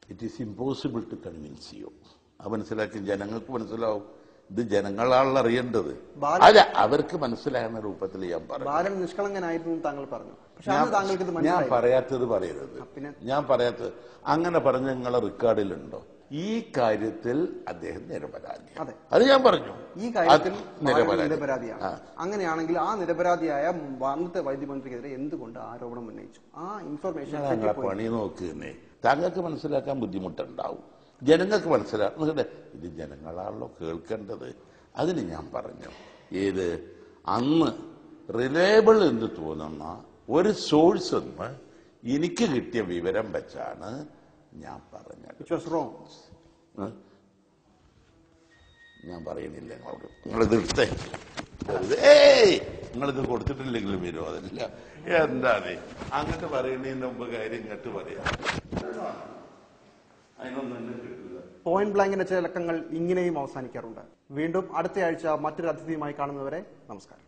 It is impossible to convince you. അത് മനസ്സിലാക്കി ജനങ്ങൾക്ക് മനസ്സിലാവും. ഇത് ജനങ്ങളാണല്ലോ അറിയേണ്ടത്. അല്ല, അവർക്ക് മനസ്സിലാകുന്ന രൂപത്തിൽ ഞാൻ പറഞ്ഞു. ബാലൻ നിഷ്കളങ്കനായിരുന്നു താങ്കൾ പറഞ്ഞു. ഞാൻ പറയാത്തത് പറയരുത്. ഞാൻ പറയാത്തത് അങ്ങനെ പറഞ്ഞ നിങ്ങളെ റെക്കോർഡിലുണ്ടോ? ഈ കാര്യത്തിൽ അദ്ദേഹം നിരപരാധിയാണ്. അത് ഞാൻ പറഞ്ഞു. ഈ കാര്യത്തിൽ നിരപരാധിയാണ്. അങ്ങനെയാണെങ്കിൽ ആ നിരപരാധിയായ അന്നത്തെ വൈദ്യമന്ത്രിക്കെതിരെ എന്തുകൊണ്ട് ആരോപണം ഉന്നയിച്ചു? ആ ഇൻഫർമേഷൻ പണി നോക്കുന്നേ. താങ്കൾക്ക് മനസ്സിലാക്കാൻ ബുദ്ധിമുട്ടുണ്ടാവും, ജനങ്ങൾക്ക് മനസ്സിലാക്കുന്നത്. ഇത് ജനങ്ങളാണല്ലോ കേൾക്കേണ്ടത്. അതിന് ഞാൻ പറഞ്ഞു, ഏത് അന്ന് റിലയബിൾ എന്ന് തോന്നുന്ന ഒരു സോഴ്സ് എന്ന് എനിക്ക് കിട്ടിയ വിവരം വെച്ചാണ് ഞാൻ പറഞ്ഞത്. ഞാൻ പറയുന്നില്ല നിങ്ങളോട്. നിങ്ങളിത് എടുത്തേ. നിങ്ങളിത് കൊടുത്തിട്ടില്ലെങ്കിലും വിരോധമില്ല. എന്താണ് അങ്ങോട്ട് പറയുന്നതിന് മുമ്പ് കാര്യം ഇങ്ങോട്ട് പറയാം. പോയിന്റ് ബ്ലാങ്കിന്റെ ചില ലക്കങ്ങൾ ഇങ്ങനെയും അവസാനിക്കാറുണ്ട്. വീണ്ടും അടുത്തയാഴ്ച മറ്റൊരു അതിഥിയുമായി കാണുന്നവരെ നമസ്കാരം.